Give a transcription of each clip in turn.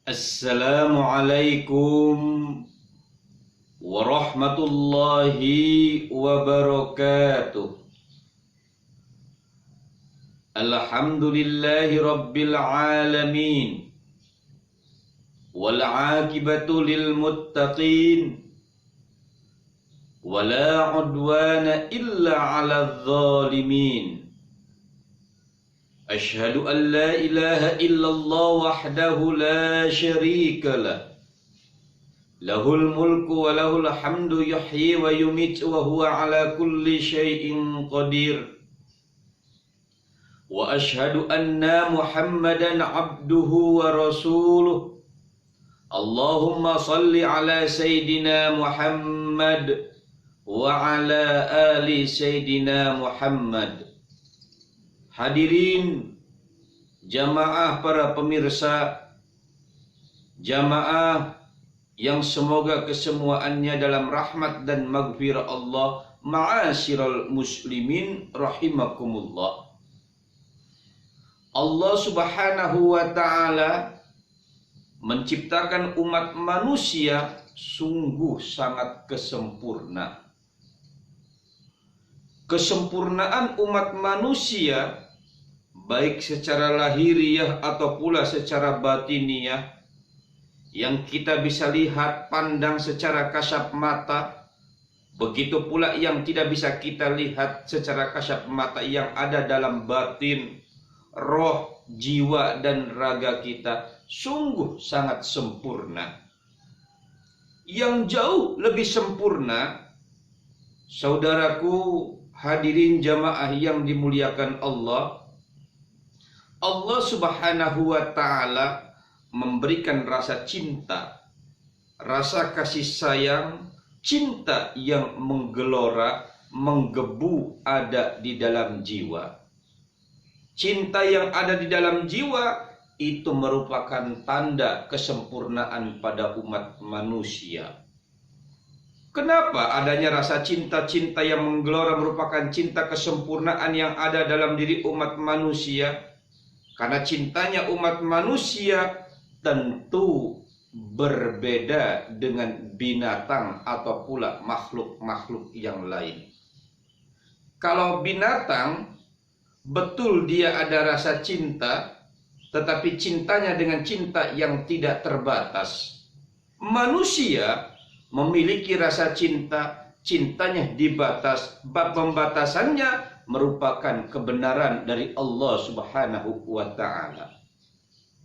Assalamualaikum warahmatullahi wabarakatuh. Alhamdulillahi rabbil alamin. Wal aqibatu lil muttaqin. Wala udwana illa 'alal zalimin. Asyhadu an la ilaha illallah wahdahu la syarika lah. Lahul mulku wa lahul hamdu yuhyi wa yumiitu wa huwa ala kulli syai'in qadir. Wa asyhadu anna Muhammadan abduhu wa rasuluh. Allahumma salli ala Sayyidina Muhammad wa ala ali Sayyidina Muhammad. Hadirin jamaah para pemirsa, jamaah yang semoga kesemuaannya dalam rahmat dan maghfirah Allah, ma'asyiral muslimin rahimakumullah. Allah Subhanahu wa ta'ala menciptakan umat manusia sungguh sangat kesempurna. Kesempurnaan umat manusia baik secara lahiriah atau pula secara batiniah, yang kita bisa lihat pandang secara kasat mata, begitu pula yang tidak bisa kita lihat secara kasat mata, yang ada dalam batin, roh, jiwa dan raga kita, sungguh sangat sempurna. Yang jauh lebih sempurna, saudaraku hadirin jamaah yang dimuliakan Allah, Allah Subhanahu wa ta'ala memberikan rasa cinta, rasa kasih sayang, cinta yang menggelora, menggebu ada di dalam jiwa. Cinta yang ada di dalam jiwa itu merupakan tanda kesempurnaan pada umat manusia. Kenapa adanya rasa cinta-cinta yang menggelora merupakan cinta kesempurnaan yang ada dalam diri umat manusia? Karena cintanya umat manusia tentu berbeda dengan binatang atau pula makhluk-makhluk yang lain. Kalau binatang, betul dia ada rasa cinta, tetapi cintanya dengan cinta yang tidak terbatas. Manusia memiliki rasa cinta, cintanya dibatas, pembatasannya merupakan kebenaran dari Allah Subhanahu wa ta'ala.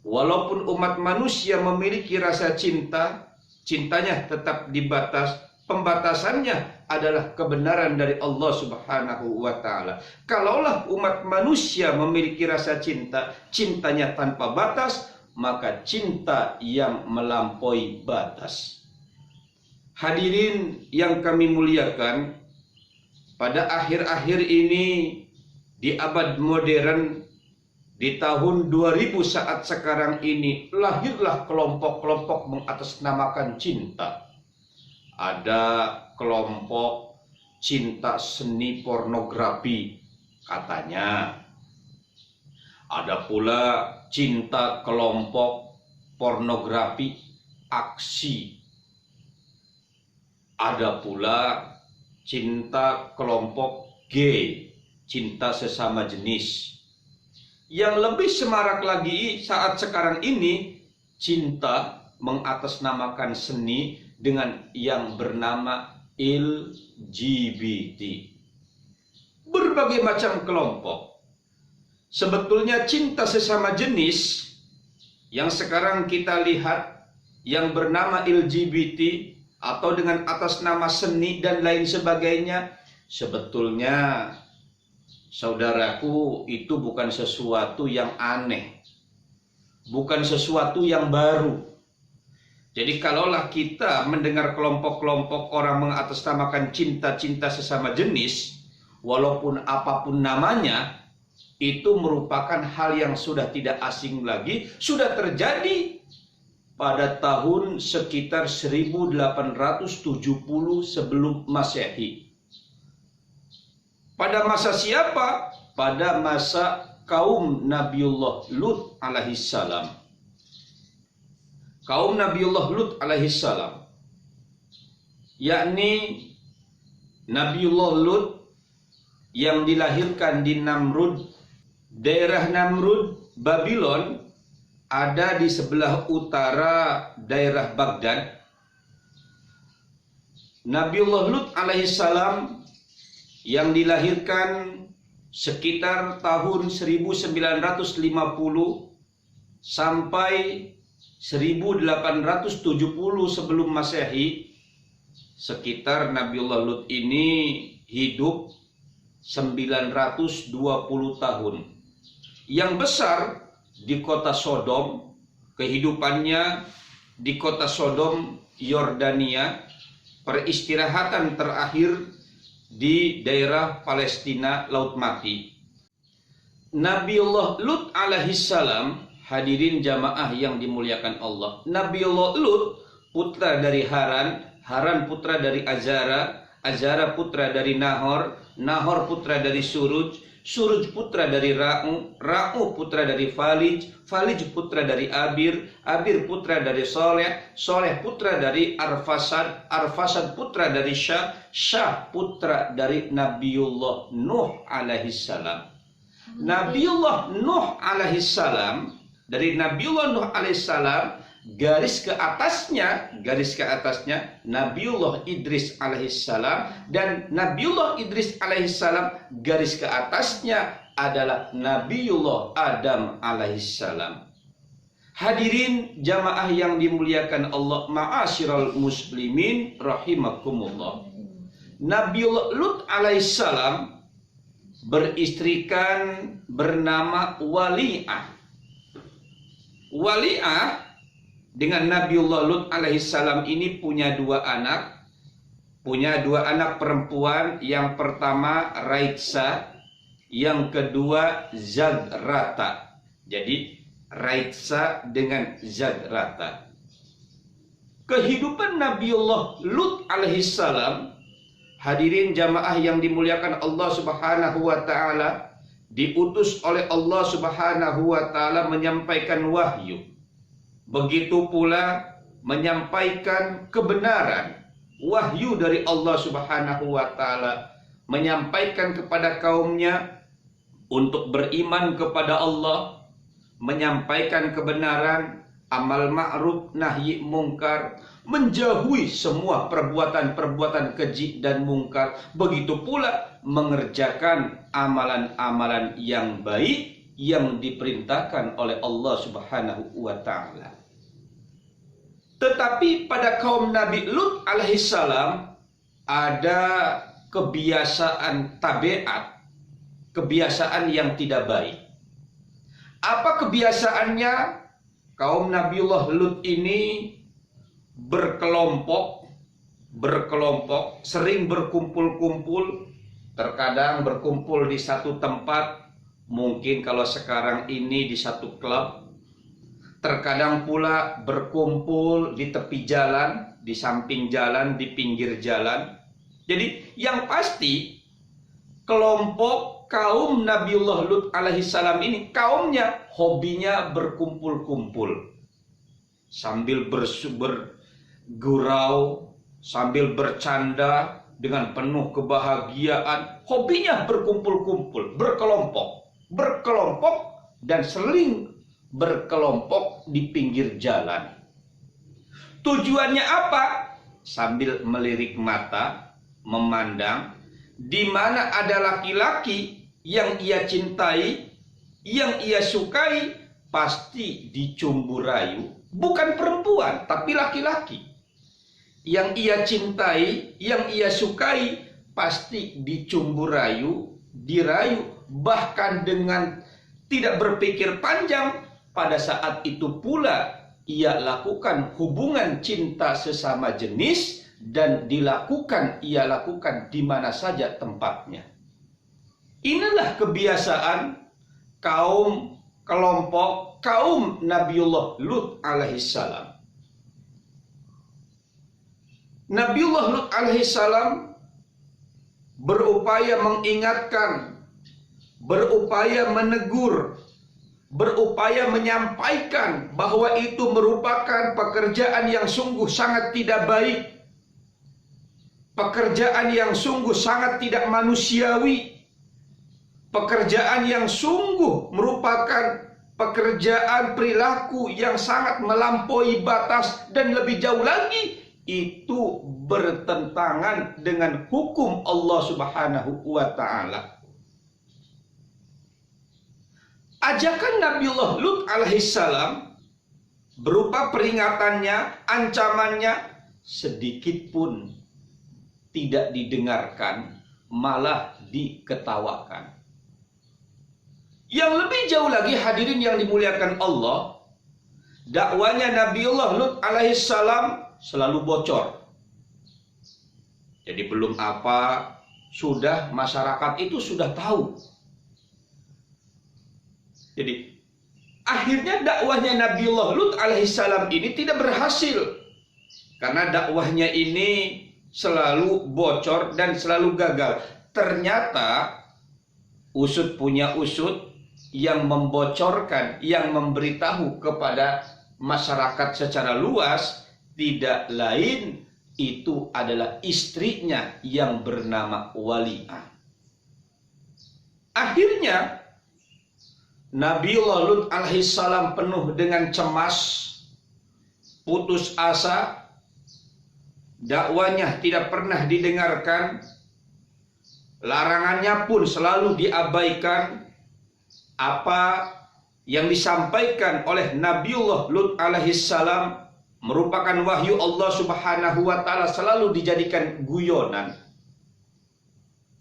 Walaupun umat manusia memiliki rasa cinta, cintanya tetap dibatas, pembatasannya adalah kebenaran dari Allah Subhanahu wa ta'ala. Kalaulah umat manusia memiliki rasa cinta, cintanya tanpa batas, maka cinta yang melampaui batas. Hadirin yang kami muliakan, pada akhir-akhir ini di abad modern, di tahun 2000 saat sekarang ini, lahirlah kelompok-kelompok mengatasnamakan cinta. Ada kelompok cinta seni pornografi katanya. Ada pula cinta kelompok pornografi aksi. Ada pula cinta kelompok gay, cinta sesama jenis. Yang lebih semarak lagi saat sekarang ini, cinta mengatasnamakan seni dengan yang bernama LGBT. Berbagai macam kelompok. Sebetulnya cinta sesama jenis yang sekarang kita lihat yang bernama LGBT atau dengan atas nama seni dan lain sebagainya, sebetulnya saudaraku itu bukan sesuatu yang aneh, bukan sesuatu yang baru. Jadi kalaulah kita mendengar kelompok-kelompok orang mengatasnamakan cinta-cinta sesama jenis, walaupun apapun namanya, itu merupakan hal yang sudah tidak asing lagi, sudah terjadi pada tahun sekitar 1870 sebelum Masehi. Pada masa siapa? Pada masa kaum Nabiullah Lut alaihissalam. kaum Nabiullah Lut alaihissalam, yakni Nabiullah Lut yang dilahirkan di Namrud. Daerah Namrud, Babylon, ada di sebelah utara daerah Baghdad. Nabiullah Lut alaihissalam yang dilahirkan sekitar tahun 1950 sampai 1870 sebelum Masehi. Sekitar Nabiullah Lut ini hidup 920 tahun. Yang besar di kota Sodom, kehidupannya di kota Sodom, Yordania, peristirahatan terakhir di daerah Palestina, Laut Mati. Nabiullah Lut alaihissalam, hadirin jamaah yang dimuliakan Allah. Nabiullah Lut putra dari Haran, Haran putra dari Azara, Azara putra dari Nahor, Nahor putra dari Suruj, Suruj putra dari Ra'u, Ra'u putra dari Falij, Falij putra dari Abir, Abir putra dari Soleh, Soleh putra dari Arfasad, Arfasad putra dari Syah, Syah putra dari Nabiullah Nuh alaihissalam. Nabiullah Nuh alaihissalam, dari Nabiullah Nuh alaihissalam, garis ke atasnya Nabiullah Idris alaihissalam, dan Nabiullah Idris alaihissalam garis ke atasnya adalah Nabiullah Adam alaihissalam. Hadirin jamaah yang dimuliakan Allah, ma'asyiral muslimin rahimakumullah. Nabiullah Lut alaihissalam beristrikan bernama Wali'ah. Wali'ah dengan Nabiullah Lut alaihissalam ini punya dua anak perempuan. Yang pertama Raitsa, yang kedua Zagrata. Jadi Raitsa dengan Zagrata. Kehidupan Nabiullah Lut alaihissalam, hadirin jamaah yang dimuliakan Allah subhanahu wa ta'ala, diutus oleh Allah subhanahu wa ta'ala menyampaikan wahyu. Begitu pula menyampaikan kebenaran, wahyu dari Allah subhanahu wa ta'ala, menyampaikan kepada kaumnya untuk beriman kepada Allah, menyampaikan kebenaran, amal ma'ruf, nahi mungkar, menjauhi semua perbuatan-perbuatan keji dan mungkar. Begitu pula mengerjakan amalan-amalan yang baik yang diperintahkan oleh Allah subhanahu wa ta'ala. Tetapi pada kaum Nabi Lut alaihissalam ada kebiasaan tabiat, kebiasaan yang tidak baik. Apa kebiasaannya? Kaum Nabiullah Lut ini berkelompok, sering berkumpul-kumpul, terkadang berkumpul di satu tempat, mungkin kalau sekarang ini di satu klub. Terkadang pula berkumpul di tepi jalan, di samping jalan, di pinggir jalan. Jadi yang pasti kelompok kaum Nabiullah Lut alaihissalam ini, kaumnya hobinya berkumpul-kumpul. Sambil bergurau, sambil bercanda dengan penuh kebahagiaan. Hobinya berkumpul-kumpul, berkelompok dan sering berkelompok di pinggir jalan. Tujuannya apa? Sambil melirik mata, memandang di mana ada laki-laki yang ia cintai, yang ia sukai, pasti dicumbu rayu. Bukan perempuan, tapi laki-laki. Yang ia cintai, yang ia sukai, pasti dicumbu rayu, dirayu, bahkan dengan tidak berpikir panjang. Pada saat itu pula ia lakukan hubungan cinta sesama jenis, dan ia lakukan di mana saja tempatnya. Inilah kebiasaan kelompok kaum Nabiullah Lut alaihissalam. Nabiullah Lut alaihissalam berupaya mengingatkan, berupaya menegur, berupaya menyampaikan bahwa itu merupakan pekerjaan yang sungguh sangat tidak baik, pekerjaan yang sungguh sangat tidak manusiawi, pekerjaan yang sungguh merupakan pekerjaan perilaku yang sangat melampaui batas, dan lebih jauh lagi itu bertentangan dengan hukum Allah Subhanahu wa Ta'ala. Ajakan Nabiullah Lut alaihissalam berupa peringatannya, ancamannya, sedikit pun tidak didengarkan, malah diketawakan. Yang lebih jauh lagi, hadirin yang dimuliakan Allah, dakwanya Nabiullah Lut alaihissalam selalu bocor. Jadi belum apa, sudah masyarakat itu sudah tahu. Jadi akhirnya dakwahnya Nabiullah Lut alaihissalam ini tidak berhasil, karena dakwahnya ini selalu bocor dan selalu gagal. Ternyata usut punya usut, yang membocorkan, yang memberitahu kepada masyarakat secara luas tidak lain itu adalah istrinya yang bernama Wali'ah. Akhirnya Nabiullah Lut alaihissalam penuh dengan cemas, putus asa, dakwanya tidak pernah didengarkan, larangannya pun selalu diabaikan. Apa yang disampaikan oleh Nabiullah Lut alaihissalam merupakan wahyu Allah Subhanahu wa Ta'ala, selalu dijadikan guyonan.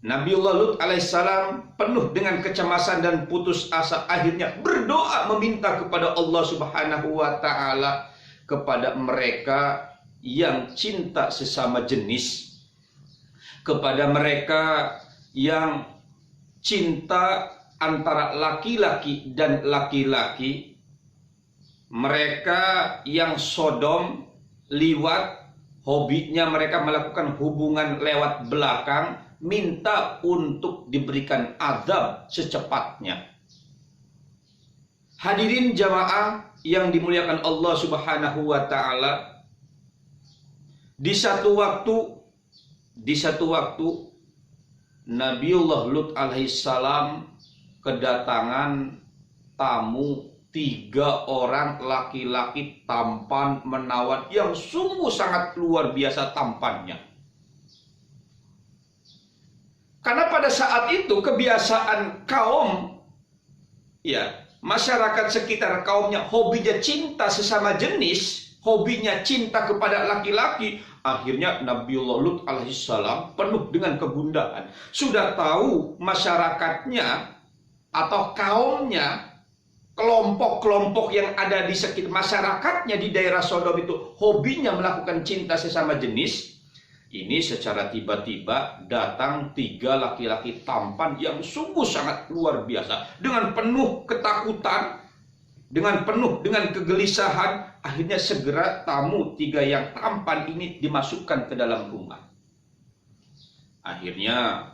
Nabiullah Lut alaihissalam penuh dengan kecemasan dan putus asa, akhirnya berdoa meminta kepada Allah Subhanahu wa Ta'ala, kepada mereka yang cinta sesama jenis, kepada mereka yang cinta antara laki-laki dan laki-laki, mereka yang sodom, liwat, hobinya mereka melakukan hubungan lewat belakang, minta untuk diberikan azab secepatnya. Hadirin jamaah yang dimuliakan Allah Subhanahu wa Ta'ala, di satu waktu Nabiullah Lut alaihissalam kedatangan tamu 3 orang laki-laki tampan menawan yang sungguh sangat luar biasa tampannya. Karena pada saat itu kebiasaan kaum, ya, masyarakat sekitar kaumnya hobinya cinta sesama jenis, hobinya cinta kepada laki-laki. Akhirnya Nabiullah Lut alaihissalam penuh dengan kegundahan. Sudah tahu masyarakatnya atau kaumnya, kelompok-kelompok yang ada di sekitar masyarakatnya di daerah Sodom itu hobinya melakukan cinta sesama jenis. Ini secara tiba-tiba datang 3 laki-laki tampan yang sungguh sangat luar biasa, dengan penuh ketakutan, dengan penuh dengan kegelisahan. Akhirnya segera tamu 3 yang tampan ini dimasukkan ke dalam rumah. Akhirnya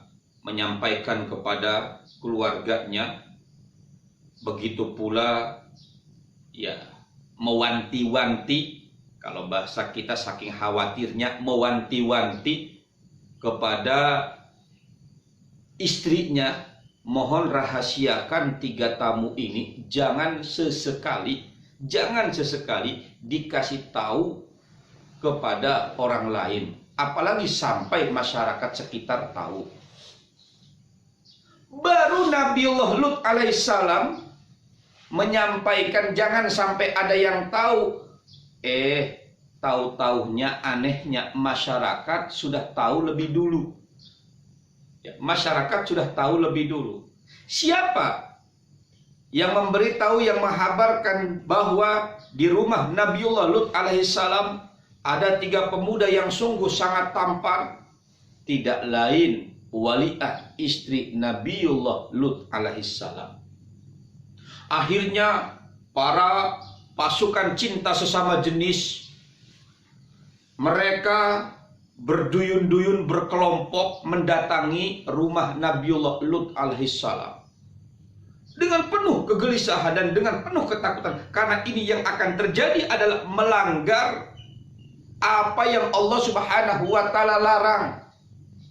menyampaikan kepada keluarganya, begitu pula ya mewanti-wanti, kalau bahasa kita saking khawatirnya, mewanti-wanti kepada istrinya, mohon rahasiakan 3 tamu ini, jangan sesekali dikasih tahu kepada orang lain, apalagi sampai masyarakat sekitar tahu. Baru Nabiullah Lut alaihissalam menyampaikan jangan sampai ada yang tahu. Tahu-tahunya, anehnya, masyarakat sudah tahu lebih dulu. Ya, masyarakat sudah tahu lebih dulu. Siapa yang memberitahu, yang menghabarkan bahwa di rumah Nabiullah Lut alaihissalam ada 3 pemuda yang sungguh sangat tampan? Tidak lain Wali'ah, istri Nabiullah Lut alaihissalam. Akhirnya para pasukan cinta sesama jenis, mereka berduyun-duyun, berkelompok mendatangi rumah Nabiullah Lut alaihissalam. dengan penuh kegelisahan dan dengan penuh ketakutan, karena ini yang akan terjadi adalah melanggar apa yang Allah Subhanahu wa taala larang.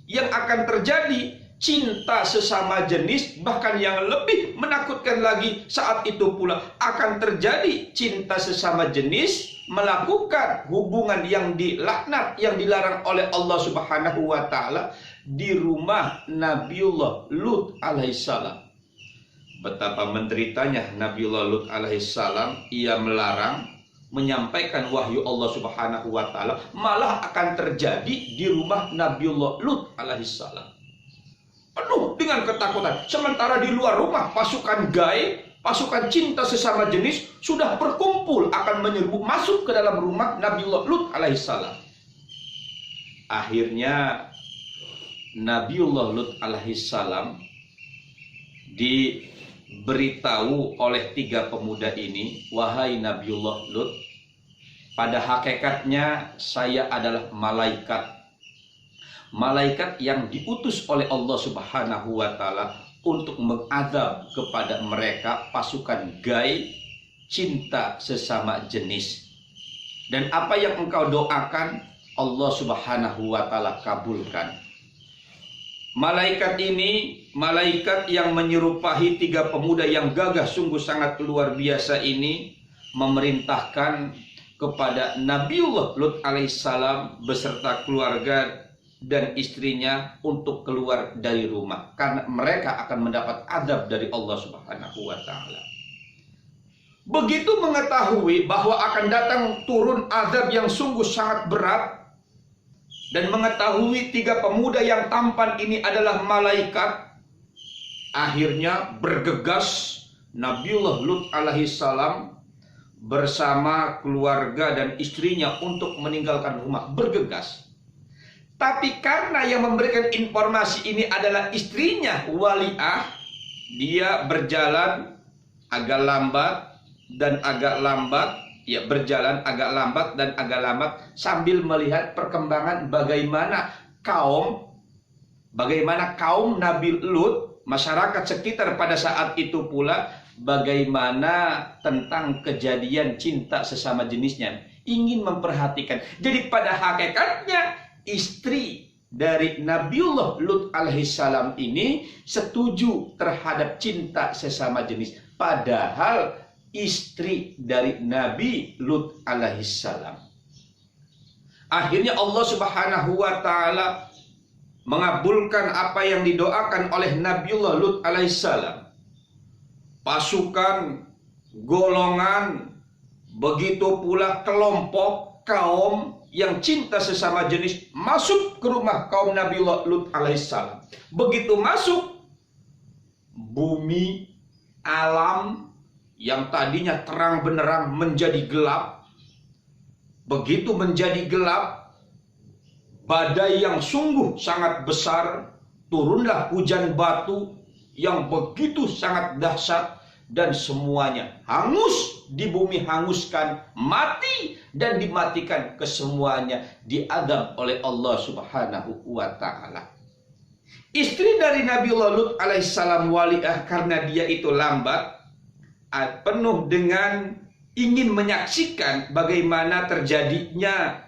Yang akan terjadi cinta sesama jenis, bahkan yang lebih menakutkan lagi saat itu pula akan terjadi cinta sesama jenis melakukan hubungan yang dilaknat, yang dilarang oleh Allah Subhanahu wa taala di rumah Nabiullah Lut alaihissalam. Betapa menderitanya Nabiullah Lut alaihissalam, ia melarang menyampaikan wahyu Allah Subhanahu wa taala, malah akan terjadi di rumah Nabiullah Lut alaihissalam. Penuh dengan ketakutan. Sementara di luar rumah pasukan gaib, pasukan cinta sesama jenis sudah berkumpul akan menyerbu masuk ke dalam rumah Nabiullah Lut alaihissalam. Akhirnya Nabiullah Lut alaihissalam diberitahu oleh 3 pemuda ini, wahai Nabiullah Lut, pada hakikatnya saya adalah malaikat. Malaikat yang diutus oleh Allah Subhanahu wa taala untuk mengadab kepada mereka pasukan gaib cinta sesama jenis. Dan apa yang engkau doakan, Allah Subhanahu wa taala kabulkan. Malaikat ini, malaikat yang menyerupai 3 pemuda yang gagah sungguh sangat luar biasa ini, memerintahkan kepada Nabiullah Lut alaihissalam beserta keluarga dan istrinya untuk keluar dari rumah, karena mereka akan mendapat azab dari Allah Subhanahu wa taala. Begitu mengetahui bahwa akan datang turun azab yang sungguh sangat berat, dan mengetahui 3 pemuda yang tampan ini adalah malaikat, akhirnya bergegas Nabiullah Lut alaihissalam bersama keluarga dan istrinya untuk meninggalkan rumah, bergegas. Tapi karena yang memberikan informasi ini adalah istrinya Waliah, dia berjalan agak lambat dan agak lambat, ya berjalan agak lambat dan agak lambat sambil melihat perkembangan bagaimana kaum Nabi Lut, masyarakat sekitar pada saat itu pula, bagaimana tentang kejadian cinta sesama jenisnya, ingin memperhatikan. Jadi pada hakikatnya istri dari Nabiullah Lut alaihissalam ini setuju terhadap cinta sesama jenis, padahal istri dari Nabi Lut alaihissalam. Akhirnya Allah Subhanahu wa taala mengabulkan apa yang didoakan oleh Nabiullah Lut alaihissalam. Pasukan, golongan, begitu pula kelompok kaum yang cinta sesama jenis masuk ke rumah kaum Nabiullah Lut alaihissalam. Begitu masuk, bumi, alam yang tadinya terang benderang menjadi gelap. Begitu menjadi gelap, badai yang sungguh sangat besar, turunlah hujan batu yang begitu sangat dahsyat, dan semuanya hangus di bumi, hanguskan, mati dan dimatikan, kesemuanya diadab oleh Allah Subhanahu wa taala. Istri dari Nabiullah Lut alaihissalam Waliah, karena dia itu lambat, penuh dengan ingin menyaksikan bagaimana terjadinya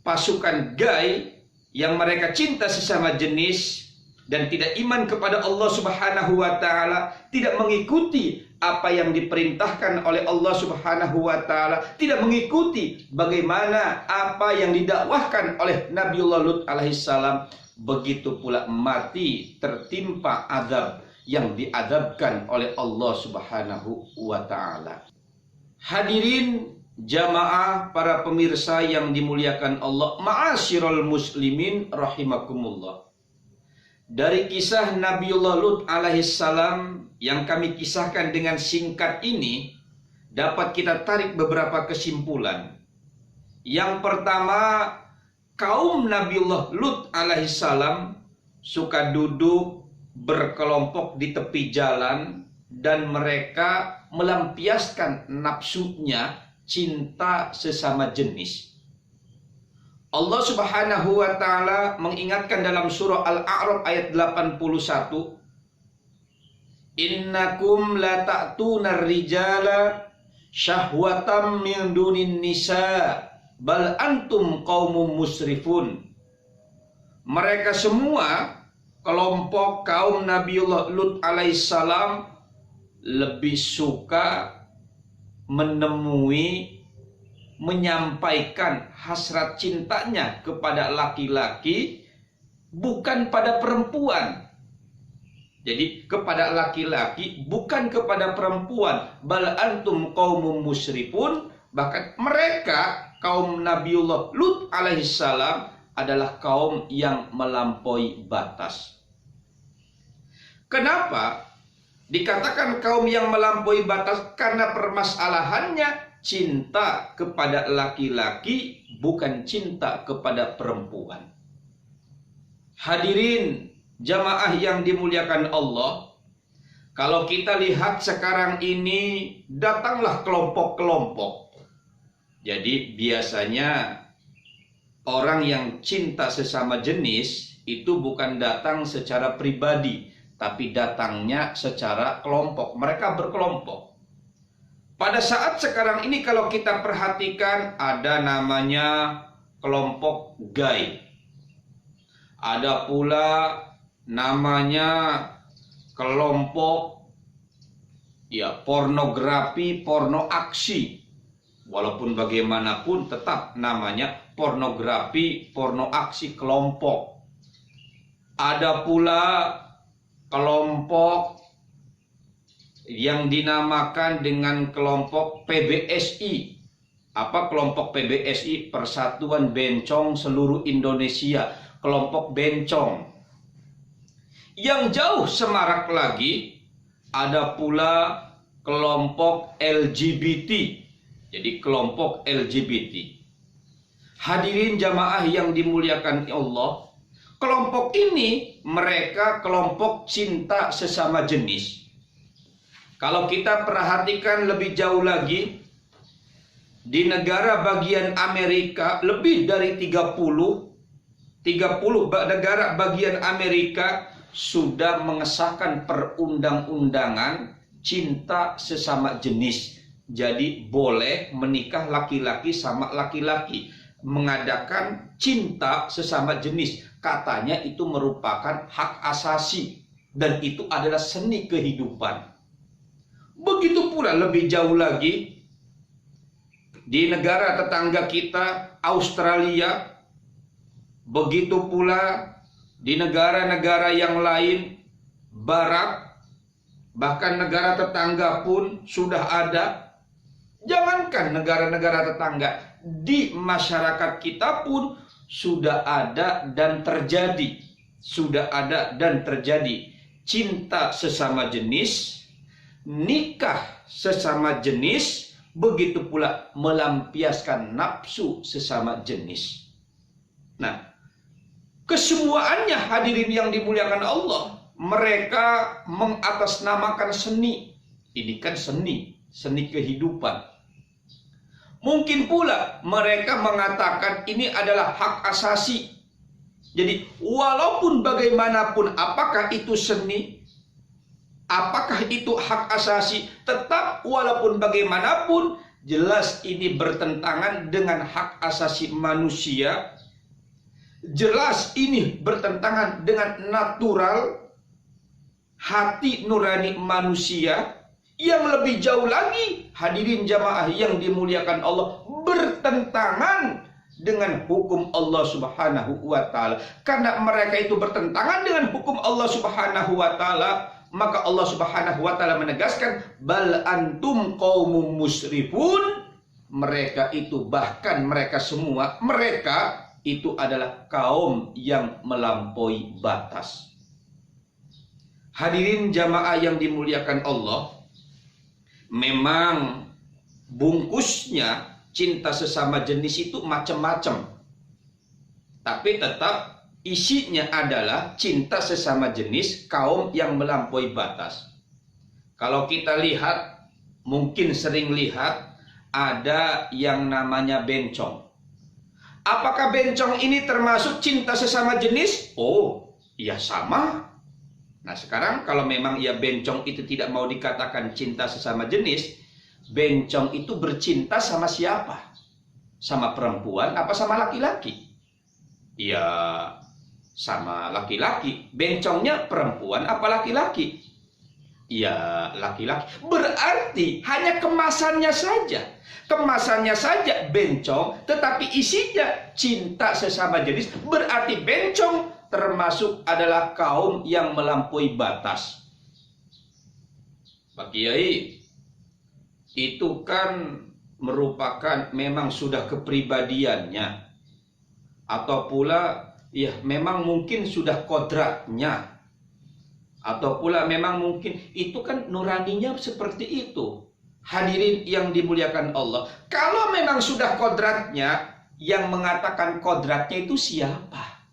pasukan gaib yang mereka cinta sesama jenis dan tidak iman kepada Allah Subhanahu wa taala, tidak mengikuti apa yang diperintahkan oleh Allah Subhanahu wa taala, tidak mengikuti bagaimana apa yang didakwahkan oleh Nabiullah Lut alaihissalam, begitu pula mati tertimpa azab yang diadabkan oleh Allah Subhanahu wa taala. Hadirin jamaah, para pemirsa yang dimuliakan Allah, ma'asyiral muslimin rahimakumullah. Dari kisah Nabiullah Lut alaihissalam yang kami kisahkan dengan singkat ini, dapat kita tarik beberapa kesimpulan. Yang pertama, kaum Nabiullah Lut alaihissalam suka duduk berkelompok di tepi jalan, dan mereka melampiaskan nafsunya cinta sesama jenis. Allah Subhanahu wa taala mengingatkan dalam surah Al-A'raf ayat 81, Innakum la ta'tunar rijala syahwatam min dunin nisa bal antum qaumum musrifun. Mereka semua kelompok kaum Nabiullah Lut alaihissalam lebih suka menemui, menyampaikan hasrat cintanya kepada laki-laki, bukan pada perempuan. Jadi kepada laki-laki, bukan kepada perempuan. Bal antum qaumum musrifun. Bahkan mereka, kaum Nabiullah Lut alaihissalam, adalah kaum yang melampaui batas. Kenapa dikatakan kaum yang melampaui batas? Karena permasalahannya cinta kepada laki-laki, bukan cinta kepada perempuan. Hadirin jamaah yang dimuliakan Allah, kalau kita lihat sekarang ini, datanglah kelompok-kelompok. Jadi biasanya orang yang cinta sesama jenis itu bukan datang secara pribadi, tapi datangnya secara kelompok. Mereka berkelompok. Pada saat sekarang ini kalau kita perhatikan, ada namanya kelompok gay. Ada pula namanya kelompok pornografi, porno aksi. Walaupun bagaimanapun tetap namanya pornografi, porno aksi kelompok. Ada pula kelompok yang dinamakan dengan kelompok PBSI. Apa kelompok PBSI? Persatuan Bencong Seluruh Indonesia. Kelompok bencong. Yang jauh semarak lagi, ada pula kelompok LGBT. Jadi kelompok LGBT. Hadirin jamaah yang dimuliakan Allah, kelompok ini mereka kelompok cinta sesama jenis. Kalau kita perhatikan lebih jauh lagi, di negara bagian Amerika lebih dari 30 negara bagian Amerika sudah mengesahkan perundang-undangan cinta sesama jenis. Jadi boleh menikah laki-laki sama laki-laki, mengadakan cinta sesama jenis. Katanya itu merupakan hak asasi dan itu adalah seni kehidupan. Begitu pula lebih jauh lagi, di negara tetangga kita Australia, begitu pula di negara-negara yang lain barat, bahkan negara tetangga pun sudah ada. Jangankan negara-negara tetangga, di masyarakat kita pun sudah ada dan terjadi. Sudah ada dan terjadi cinta sesama jenis, nikah sesama jenis, begitu pula melampiaskan nafsu sesama jenis. Nah, kesemuanya hadirin yang dimuliakan Allah, mereka mengatasnamakan seni. Ini kan seni kehidupan. Mungkin pula mereka mengatakan ini adalah hak asasi. Jadi walaupun bagaimanapun, apakah itu seni, apakah itu hak asasi, tetap walaupun bagaimanapun jelas ini bertentangan dengan hak asasi manusia. Jelas ini bertentangan dengan natural hati nurani manusia. Yang lebih jauh lagi, hadirin jamaah yang dimuliakan Allah, bertentangan dengan hukum Allah Subhanahu wa Ta'ala. Karena mereka itu bertentangan dengan hukum Allah Subhanahu wa Ta'ala, maka Allah Subhanahu wa Ta'ala menegaskan, bal antum qaumum musrifun. Mereka itu, bahkan mereka semua, mereka itu adalah kaum yang melampaui batas. Hadirin jamaah yang dimuliakan Allah, memang bungkusnya cinta sesama jenis itu macam-macam. Tapi tetap isinya adalah cinta sesama jenis kaum yang melampaui batas. Kalau kita lihat, mungkin sering lihat, ada yang namanya bencong. Apakah bencong ini termasuk cinta sesama jenis? Oh, ya sama. Nah sekarang kalau memang ya bencong itu tidak mau dikatakan cinta sesama jenis, bencong itu bercinta sama siapa? Sama perempuan apa sama laki-laki? Ya sama laki-laki. Bencongnya perempuan apa laki-laki? Ya laki-laki. Berarti hanya kemasannya saja. Kemasannya saja bencong, tetapi isinya cinta sesama jenis. Berarti bencong termasuk adalah kaum yang melampaui batas. Pak Kiai, itu kan merupakan memang sudah kepribadiannya, atau pula ya memang mungkin sudah kodratnya, atau pula memang mungkin itu kan nuraninya seperti itu. Hadirin yang dimuliakan Allah, kalau memang sudah kodratnya, yang mengatakan kodratnya itu siapa?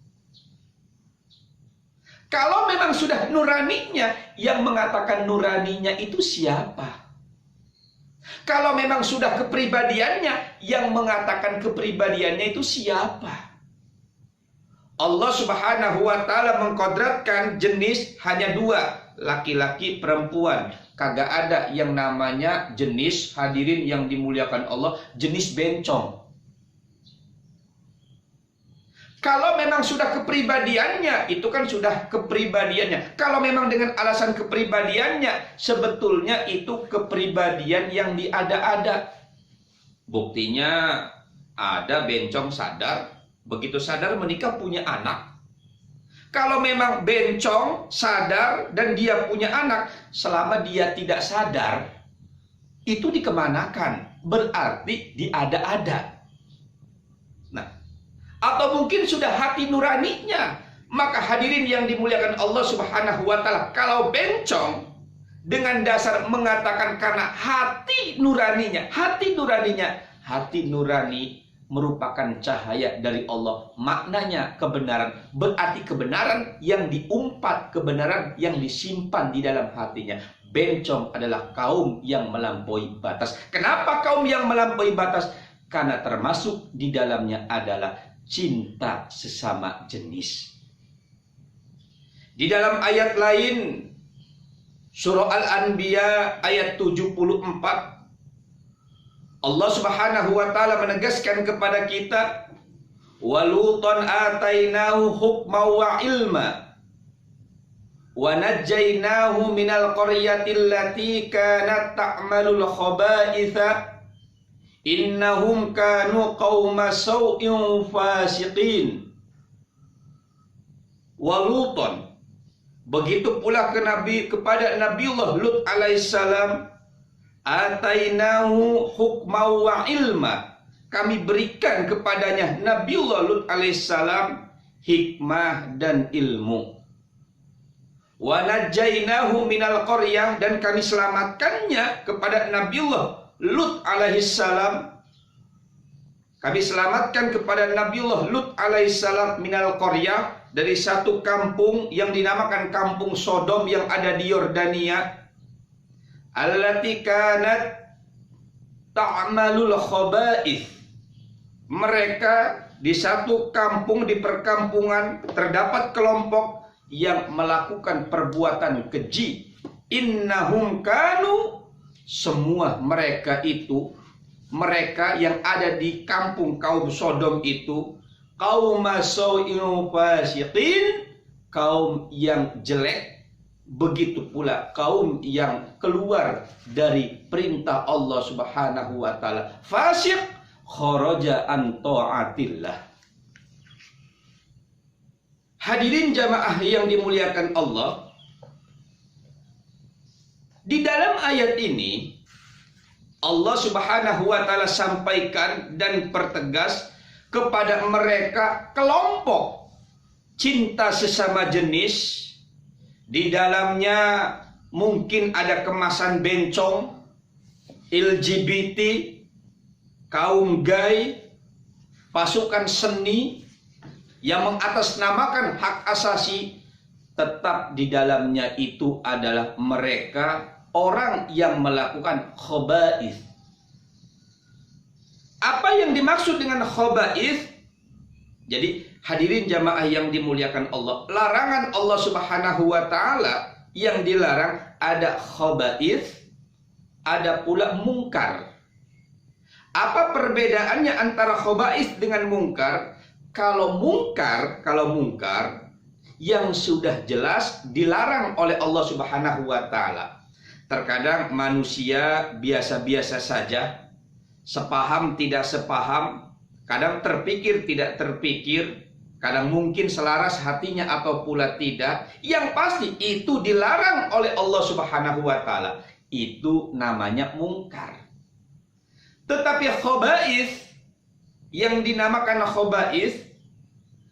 Kalau memang sudah nuraninya, yang mengatakan nuraninya itu siapa? Kalau memang sudah kepribadiannya, yang mengatakan kepribadiannya itu siapa? Allah Subhanahu wa ta'ala mengkodratkan jenis hanya dua, laki-laki perempuan. Kagak ada yang namanya jenis, hadirin yang dimuliakan Allah, jenis bencong. Kalau memang sudah kepribadiannya, itu kan sudah kepribadiannya. Kalau memang dengan alasan kepribadiannya, sebetulnya itu kepribadian yang diada-ada. Buktinya ada bencong sadar, begitu sadar menikah punya anak. Kalau memang bencong sadar dan dia punya anak, selama dia tidak sadar, itu dikemanakan? Berarti diada-ada. Atau mungkin sudah hati nuraninya. Maka hadirin yang dimuliakan Allah Subhanahu wa ta'ala, kalau bencong dengan dasar mengatakan karena hati nuraninya, hati nurani merupakan cahaya dari Allah, maknanya kebenaran, berarti kebenaran yang diumpat, kebenaran yang disimpan di dalam hatinya. Bencong adalah kaum yang melampaui batas. Kenapa kaum yang melampaui batas? Karena termasuk di dalamnya adalah cinta sesama jenis. Di dalam ayat lain, surah Al-Anbiya ayat 74, Allah Subhanahu wa ta'ala menegaskan kepada kita, walutan atainahu hukma wa ilma wa najjainahu minal qaryatil lati kanat ta'malul khaba'itha innahum kanu qauma sau'in fasiqin. Waluton, begitu pula kepada Nabiullah Lut alaihissalam, atainahu hukma wa ilma, kami berikan kepadanya Nabiullah Lut alaihissalam hikmah dan ilmu. Wa najjainahu minal qaryah, dan kami selamatkannya kepada Nabiullah Lut alaihissalam, kami selamatkan kepada Nabiullah Lut alaihissalam minal qaryah, dari satu kampung yang dinamakan kampung Sodom yang ada di Yordania, allati kanat ta'malul khaba'ith, mereka di satu kampung, di perkampungan terdapat kelompok yang melakukan perbuatan keji. Innahum kanu, semua mereka itu, mereka yang ada di kampung kaum Sodom itu, kaum sau'in fasiqin, kaum yang jelek, begitu pula kaum yang keluar dari perintah Allah Subhanahu wa ta'ala. Fasiq, kharaja an ta'atillah. Hadirin jamaah yang dimuliakan Allah, di dalam ayat ini Allah Subhanahu wa ta'ala sampaikan dan pertegas kepada mereka kelompok cinta sesama jenis. Di dalamnya mungkin ada kemasan bencong, LGBT, kaum gay, pasukan seni yang mengatasnamakan hak asasi. Tetap di dalamnya itu adalah mereka orang yang melakukan khaba'ith. Apa yang dimaksud dengan khaba'ith? Jadi Hadirin jamaah yang dimuliakan Allah, larangan Allah Subhanahu wa taala yang dilarang ada khaba'ith, ada pula mungkar. Apa perbedaannya antara khaba'ith dengan mungkar? Kalau mungkar yang sudah jelas dilarang oleh Allah Subhanahu wa taala. Terkadang manusia biasa-biasa saja, sepaham tidak sepaham, kadang terpikir tidak terpikir, kadang mungkin selaras hatinya atau pula tidak. Yang pasti itu dilarang oleh Allah Subhanahu wa taala. Itu namanya mungkar. Tetapi khaba'ith, yang dinamakan khaba'ith,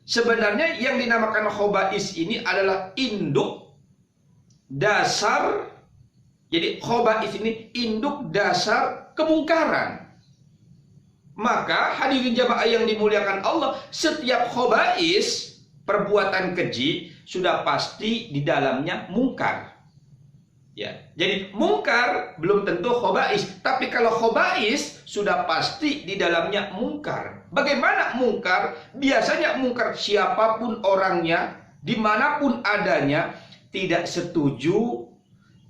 sebenarnya yang dinamakan khaba'ith ini adalah induk dasar. Jadi khaba'ith ini induk dasar kemungkaran. Maka hadirin jamaah yang dimuliakan Allah, setiap khaba'ith, perbuatan keji, sudah pasti di dalamnya mungkar. Ya, jadi mungkar belum tentu khaba'ith, tapi kalau khaba'ith sudah pasti di dalamnya mungkar. Bagaimana mungkar? Biasanya mungkar siapapun orangnya, dimanapun adanya, tidak setuju,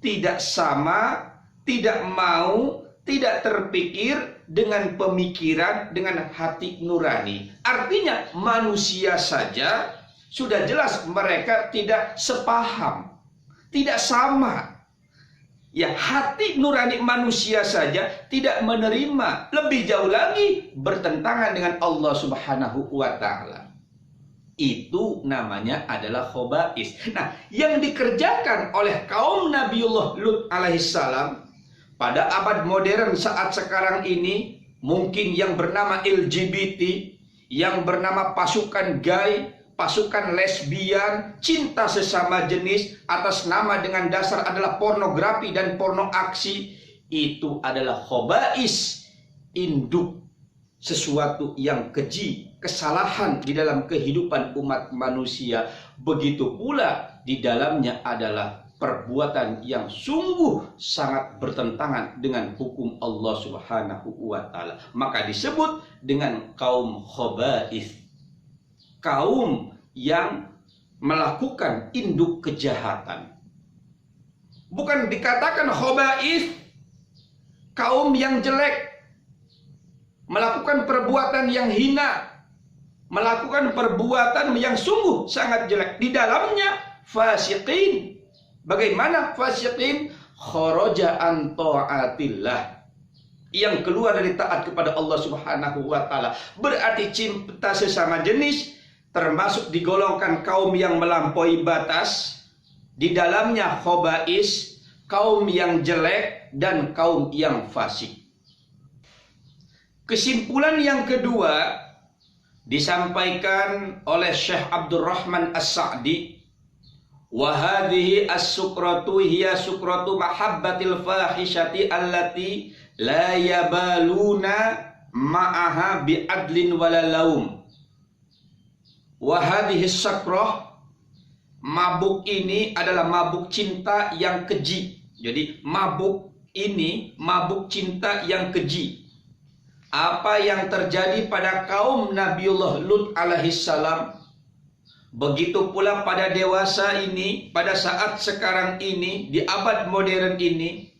tidak sama, tidak mau, tidak terpikir dengan pemikiran, dengan hati nurani. Artinya manusia saja sudah jelas mereka tidak sepaham, tidak sama. Ya, hati nurani manusia saja tidak menerima, lebih jauh lagi bertentangan dengan Allah Subhanahu wa taala. Itu namanya adalah khaba'ith. Nah, yang dikerjakan oleh kaum Nabiullah Lut alaihissalam pada abad modern saat sekarang ini, mungkin yang bernama LGBT, yang bernama pasukan gay, pasukan lesbian, cinta sesama jenis, atas nama dengan dasar adalah pornografi dan porno aksi, itu adalah khaba'ith, induk sesuatu yang keji, kesalahan di dalam kehidupan umat manusia. Begitu pula di dalamnya adalah perbuatan yang sungguh sangat bertentangan dengan hukum Allah Subhanahu wa taala. Maka disebut dengan kaum khaba'ith, kaum yang melakukan induk kejahatan. Bukan dikatakan khaba'ith kaum yang jelek, melakukan perbuatan yang hina, melakukan perbuatan yang sungguh sangat jelek. Di dalamnya fasiqin. Bagaimana fasiqin? Kharaja an ta'atillah, yang keluar dari taat kepada Allah Subhanahu wa taala. Berarti cinta sesama jenis termasuk digolongkan kaum yang melampaui batas. Di dalamnya khaba'ith, kaum yang jelek dan kaum yang fasik. Kesimpulan yang kedua disampaikan oleh Syekh Abdurrahman As-Sa'di, wa hadhihi as-sukratu hiya sukratu mahabbatil fahishati allati la yabaluna ma'aha bi'adlin wala laum. Wa hadhihi sakrah, mabuk ini adalah mabuk cinta yang keji. Jadi mabuk ini mabuk cinta yang keji. Apa yang terjadi pada kaum Nabiullah Lut alaihissalam, begitu pula pada dewasa ini, pada saat sekarang ini, di abad modern ini,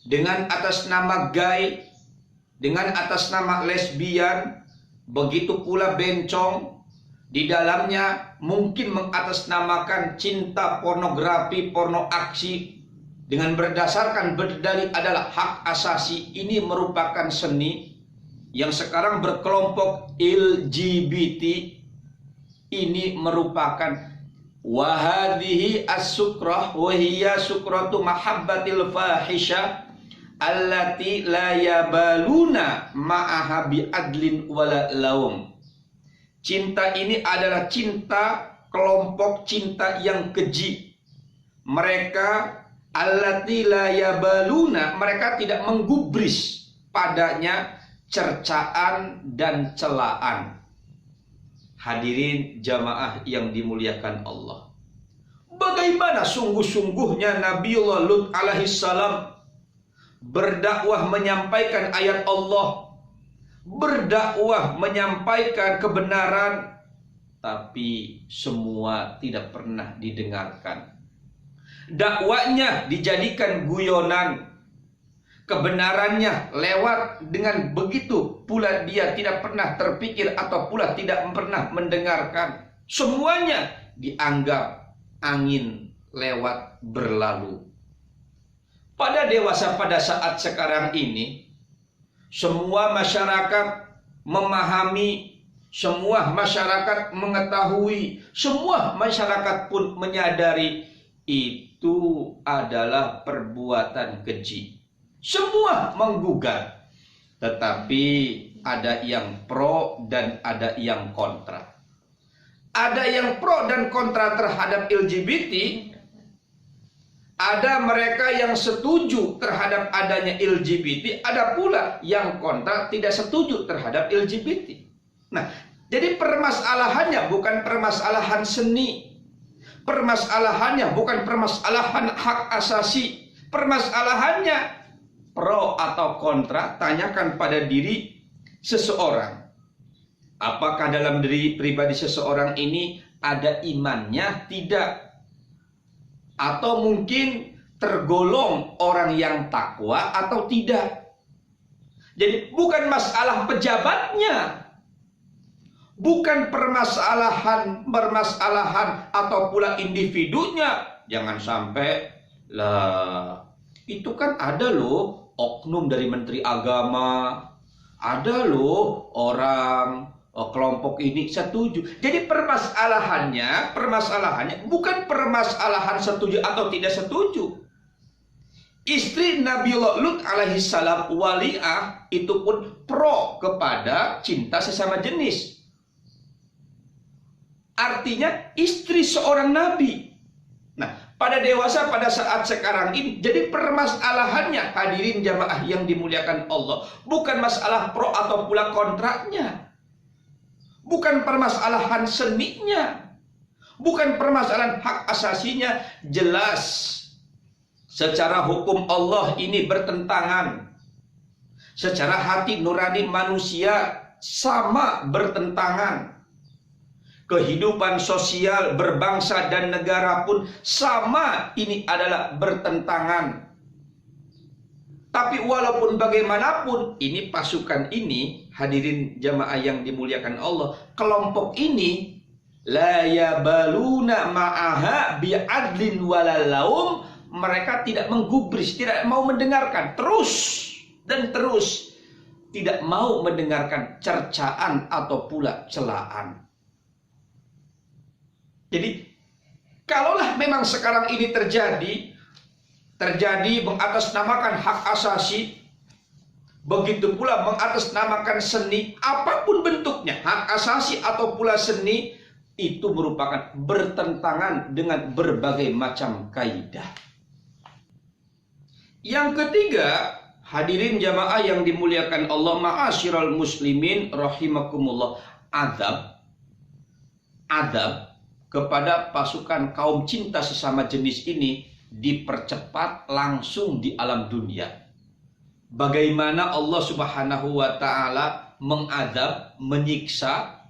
dengan atas nama gay, dengan atas nama lesbian, begitu pula bencong, di dalamnya mungkin mengatasnamakan cinta pornografi, porno aksi, dengan berdasarkan berdalih adalah hak asasi. Ini merupakan seni yang sekarang berkelompok LGBT. Ini merupakan wahadhihi as-sukrah wa hiya sukratu mahabbatil fahisha allati la yabaluna ma'aha bi'adlin wala laum. Cinta ini adalah cinta kelompok cinta yang keji. Mereka allati la yabaluna, mereka tidak menggubris padanya cercaan dan celaan. Hadirin jamaah yang dimuliakan Allah, bagaimana sungguh-sungguhnya Nabiullah Lut alaihissalam berdakwah menyampaikan ayat Allah, berdakwah menyampaikan kebenaran, tapi semua tidak pernah didengarkan. Dakwanya dijadikan guyonan, kebenarannya lewat, dengan begitu pula dia tidak pernah terpikir atau pula tidak pernah mendengarkan. Semuanya dianggap angin lewat berlalu. Pada dewasa pada saat sekarang ini, semua masyarakat memahami, semua masyarakat mengetahui, semua masyarakat pun menyadari itu adalah perbuatan keji. Semua menggugat, tetapi ada yang pro dan ada yang kontra. Ada yang pro dan kontra terhadap LGBT, ada mereka yang setuju terhadap adanya LGBT, ada pula yang kontra tidak setuju terhadap LGBT. Nah, jadi permasalahannya bukan permasalahan seni, permasalahannya bukan permasalahan hak asasi, permasalahannya pro atau kontra. Tanyakan pada diri seseorang, apakah dalam diri pribadi seseorang ini ada imannya? Tidak. Atau mungkin tergolong orang yang takwa atau tidak. Jadi bukan masalah pejabatnya, bukan permasalahan atau pula individunya. Jangan sampai lah, itu kan ada loh oknum dari Menteri Agama, ada loh orang kelompok ini setuju. Jadi permasalahannya bukan permasalahan setuju atau tidak setuju. Istri Nabiullah Lut alaihissalam, Waliah, itu pun pro kepada cinta sesama jenis. Artinya istri seorang nabi. Nah, pada dewasa pada saat sekarang ini, jadi permasalahannya, hadirin jamaah yang dimuliakan Allah, bukan masalah pro atau pula kontraknya, bukan permasalahan seninya, bukan permasalahan hak asasinya. Jelas secara hukum Allah ini bertentangan, secara hati nurani manusia sama bertentangan. Kehidupan sosial berbangsa dan negara pun sama, ini adalah bertentangan. Tapi walaupun bagaimanapun, ini pasukan ini, hadirin jamaah yang dimuliakan Allah, kelompok ini la yabaluna ma'aha bi'adlin walalaum, mereka tidak menggubris, tidak mau mendengarkan, terus dan terus tidak mau mendengarkan cercaan atau pula celaan. Jadi, kalaulah memang sekarang ini terjadi mengatasnamakan hak asasi, begitu pula mengatasnamakan seni, apapun bentuknya, hak asasi atau pula seni, itu merupakan bertentangan dengan berbagai macam kaidah. Yang ketiga, hadirin jamaah yang dimuliakan Allah, ma'asyiral muslimin rahimakumullah, adab kepada pasukan kaum cinta sesama jenis ini dipercepat langsung di alam dunia. Bagaimana Allah Subhanahu wa taala mengadab, menyiksa,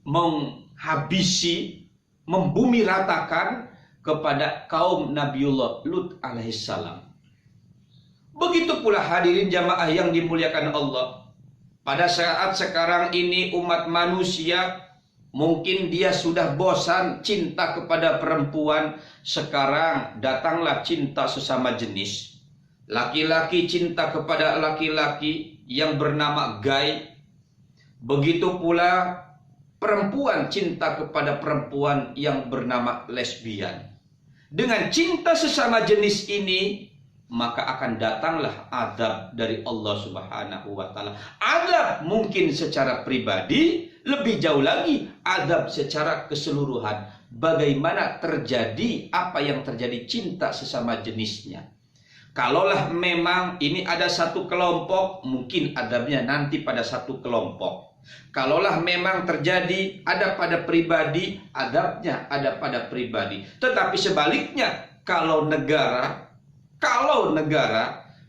menghabisi, membumi ratakan kepada kaum Nabiullah Lut alaihissalam. Begitu pula hadirin jamaah yang dimuliakan Allah, pada saat sekarang ini umat manusia mungkin dia sudah bosan cinta kepada perempuan, sekarang datanglah cinta sesama jenis. Laki-laki cinta kepada laki-laki yang bernama gay. Begitu pula perempuan cinta kepada perempuan yang bernama lesbian. Dengan cinta sesama jenis ini, maka akan datanglah adab dari Allah Subhanahu wa taala. Adab mungkin secara pribadi, lebih jauh lagi adab secara keseluruhan. Bagaimana terjadi apa yang terjadi cinta sesama jenisnya. Kalaulah memang ini ada satu kelompok, mungkin adabnya nanti pada satu kelompok. Kalaulah memang terjadi ada pada pribadi, adabnya ada pada pribadi. Tetapi sebaliknya, kalau negara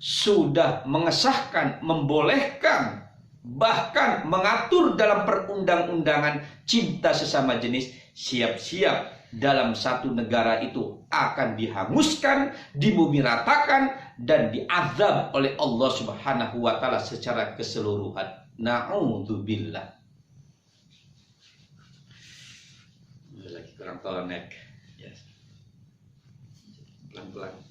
sudah mengesahkan, membolehkan bahkan mengatur dalam perundang-undangan cinta sesama jenis, siap-siap dalam satu negara itu akan dihanguskan, dibumiratakan, dan diazab oleh Allah Subhanahu wa Ta'ala secara keseluruhan. Na'udzubillah. Lagi kurang tonek. Yes. Pelan-pelan.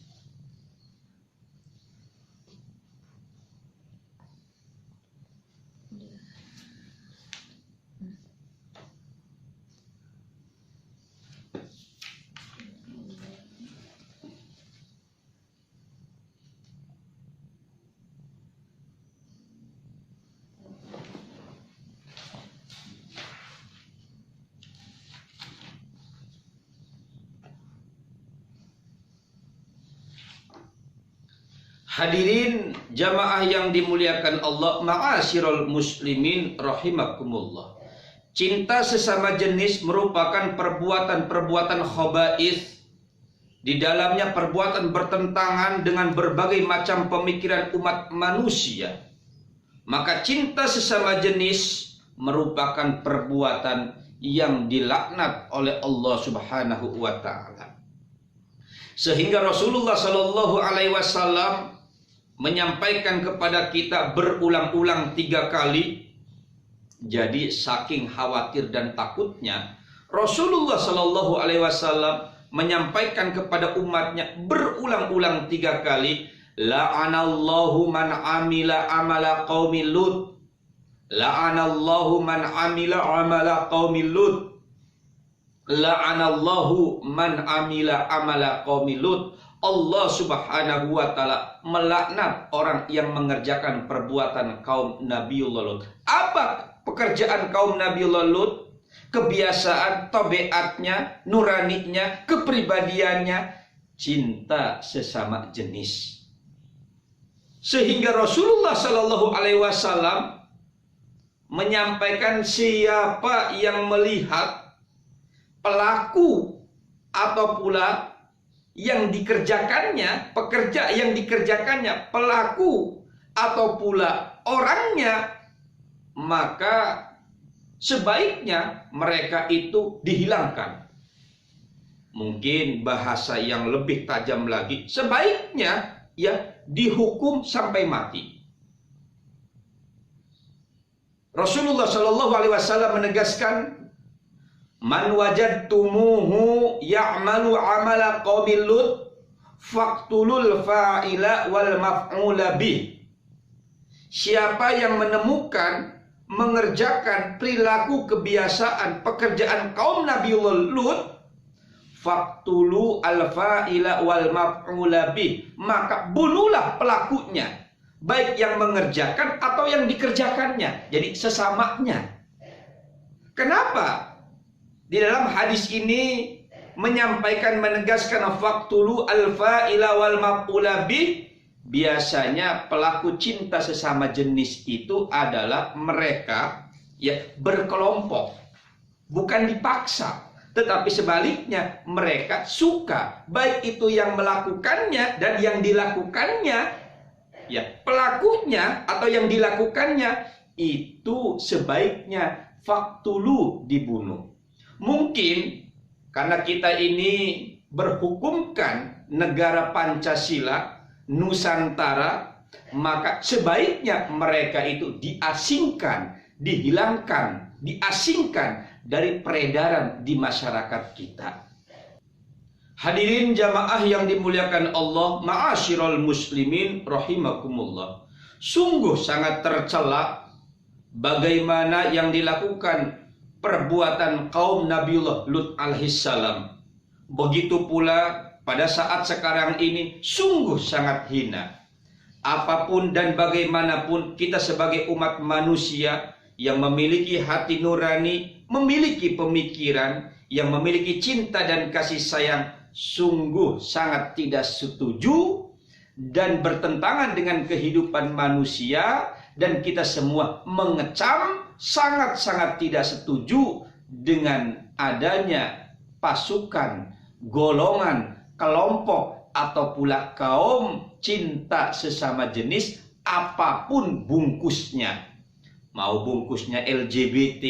Hadirin jamaah yang dimuliakan Allah, ma'asyiral muslimin rahimakumullah. Cinta sesama jenis merupakan perbuatan-perbuatan khaba'ith. Di dalamnya perbuatan bertentangan dengan berbagai macam pemikiran umat manusia. Maka cinta sesama jenis merupakan perbuatan yang dilaknat oleh Allah Subhanahu wa Ta'ala. Sehingga Rasulullah Shallallahu Alaihi Wasallam menyampaikan kepada kita berulang-ulang 3 kali. Jadi saking khawatir dan takutnya, Rasulullah Shallallahu Alaihi Wasallam menyampaikan kepada umatnya berulang-ulang 3 kali, la'anallahu man amila amala qaumi Lut, la'anallahu man amila amala qaumi Lut, la'anallahu man amila amala qaumi Lut. Allah Subhanahu wa Ta'ala melaknat orang yang mengerjakan perbuatan kaum Nabiullah Lut. Apa pekerjaan kaum Nabiullah Lut? Kebiasaan, tabiatnya, nuraninya, kepribadiannya, cinta sesama jenis. Sehingga Rasulullah Shallallahu Alaihi Wasallam menyampaikan, siapa yang melihat pelaku atau pula yang dikerjakannya, pekerja yang dikerjakannya, pelaku atau pula orangnya, maka sebaiknya mereka itu dihilangkan. Mungkin bahasa yang lebih tajam lagi, sebaiknya ya dihukum sampai mati. Rasulullah Shallallahu Alaihi Wasallam menegaskan, man wajadtumuhu ya'malu amala qaumil Lut faqtulul fa'ila wal maf'ula bih. Siapa yang menemukan mengerjakan perilaku kebiasaan pekerjaan kaum Nabiullah Lut, faqtulu al fa'ila wal maf'ula bih, maka bunuhlah pelakunya, baik yang mengerjakan atau yang dikerjakannya. Jadi sesamanya. Kenapa? Di dalam hadis ini menyampaikan, menegaskan faqtulu al-fa'ila wal maf'ula bih. Biasanya pelaku cinta sesama jenis itu adalah mereka ya berkelompok, bukan dipaksa, tetapi sebaliknya mereka suka, baik itu yang melakukannya dan yang dilakukannya, ya pelakunya atau yang dilakukannya itu sebaiknya faqtulu, dibunuh. Mungkin karena kita ini berhukumkan negara Pancasila, Nusantara, maka sebaiknya mereka itu diasingkan, dihilangkan, diasingkan dari peredaran di masyarakat kita. Hadirin jamaah yang dimuliakan Allah, ma'asyiral muslimin rahimakumullah. Sungguh sangat tercela bagaimana yang dilakukan perbuatan kaum Nabiullah Lut alaihissalam. Begitu pula pada saat sekarang ini sungguh sangat hina. Apapun dan bagaimanapun kita sebagai umat manusia yang memiliki hati nurani, memiliki pemikiran, yang memiliki cinta dan kasih sayang, sungguh sangat tidak setuju dan bertentangan dengan kehidupan manusia. Dan kita semua mengecam, sangat-sangat tidak setuju dengan adanya pasukan, golongan, kelompok, atau pula kaum cinta sesama jenis, apapun bungkusnya. mau bungkusnya LGBT,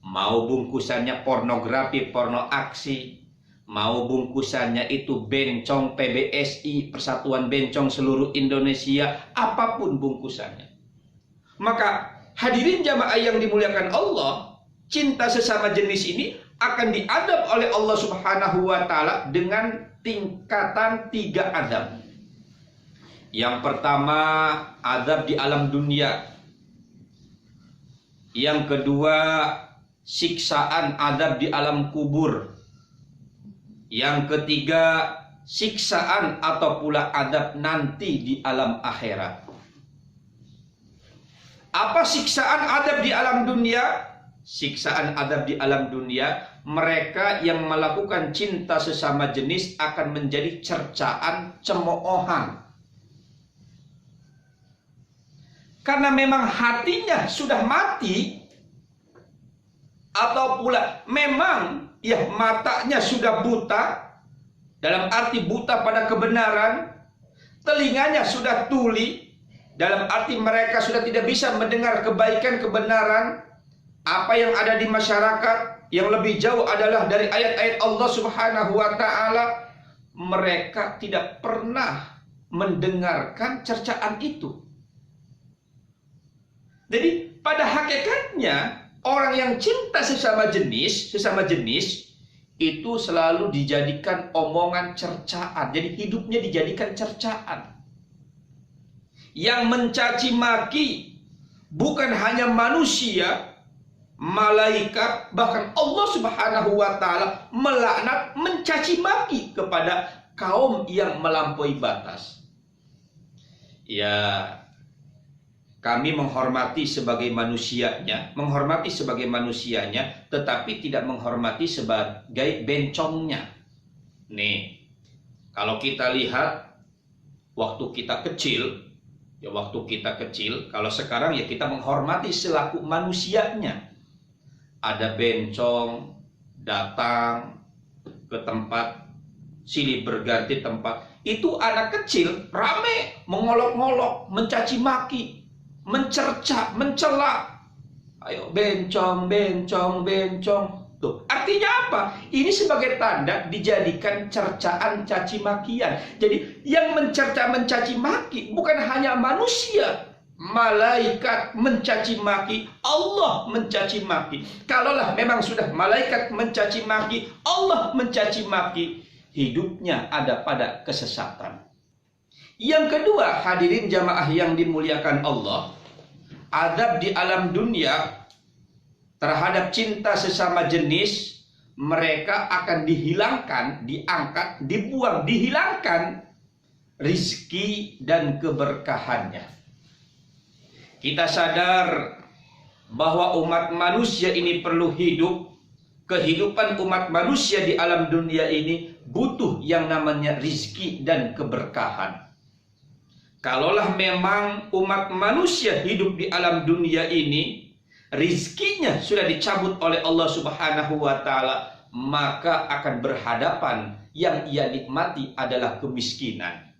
mau bungkusannya pornografi, porno aksi, mau bungkusannya itu bencong PBSI, Persatuan Bencong Seluruh Indonesia, apapun bungkusannya. Maka hadirin jamaah yang dimuliakan Allah, cinta sesama jenis ini akan diadab oleh Allah Subhanahu wa Ta'ala dengan tingkatan 3 azab. Yang pertama, azab di alam dunia. Yang kedua, siksaan azab di alam kubur. Yang ketiga, siksaan atau pula azab nanti di alam akhirat. Apa siksaan azab di alam dunia? Siksaan azab di alam dunia, mereka yang melakukan cinta sesama jenis akan menjadi cercaan, cemoohan. Karena memang hatinya sudah mati, atau pula memang ya matanya sudah buta, dalam arti buta pada kebenaran, telinganya sudah tuli, dalam arti mereka sudah tidak bisa mendengar kebaikan, kebenaran, apa yang ada di masyarakat, yang lebih jauh adalah dari ayat-ayat Allah Subhanahu wa Ta'ala. Mereka tidak pernah mendengarkan cercaan itu. Jadi pada hakikatnya orang yang cinta sesama jenis itu selalu dijadikan omongan cercaan. Jadi hidupnya dijadikan cercaan. Yang mencaci maki bukan hanya manusia, malaikat, bahkan Allah Subhanahu wa Ta'ala melaknat, mencaci maki kepada kaum yang melampaui batas. Ya, kami menghormati sebagai manusianya, tetapi tidak menghormati sebagai bencongnya. Nih, kalau kita lihat waktu kita kecil, kalau sekarang ya kita menghormati selaku manusianya. Ada bencong datang ke tempat, silih berganti tempat. Itu anak kecil rame mengolok-ngolok, mencaci maki, mencerca, mencela. Ayo bencong, bencong, bencong. Tuh, artinya apa? Ini sebagai tanda dijadikan cercaan, caci makian. Jadi yang mencerca, mencaci maki bukan hanya manusia, malaikat mencaci maki, Allah mencaci maki. Kalaulah memang sudah malaikat mencaci maki, Allah mencaci maki, hidupnya ada pada kesesatan. Yang kedua, hadirin jamaah yang dimuliakan Allah, azab di alam dunia terhadap cinta sesama jenis, mereka akan dihilangkan, diangkat, dibuang, dihilangkan rizki dan keberkahannya. Kita sadar bahwa umat manusia ini perlu hidup. Kehidupan umat manusia di alam dunia ini butuh yang namanya rizki dan keberkahan. Kalaulah memang umat manusia hidup di alam dunia ini, rizkinya sudah dicabut oleh Allah Subhanahu wa Ta'ala, maka akan berhadapan yang ia nikmati adalah kemiskinan.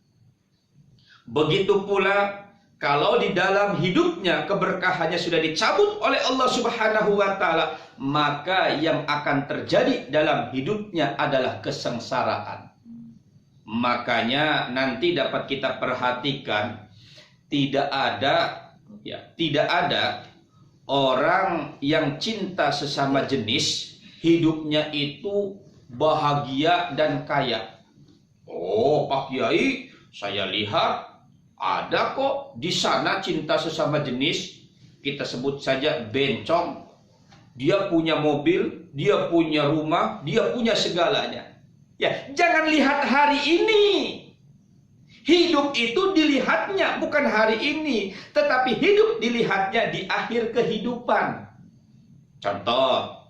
Begitu pula kalau di dalam hidupnya keberkahannya sudah dicabut oleh Allah Subhanahu wa Ta'ala, maka yang akan terjadi dalam hidupnya adalah kesengsaraan. Makanya nanti dapat kita perhatikan, tidak ada orang yang cinta sesama jenis hidupnya itu bahagia dan kaya. Oh, Pak Kiai, saya lihat ada kok di sana cinta sesama jenis, kita sebut saja bencong. Dia punya mobil, dia punya rumah, dia punya segalanya. Ya, jangan lihat hari ini. Hidup itu dilihatnya bukan hari ini, tetapi hidup dilihatnya di akhir kehidupan. Contoh,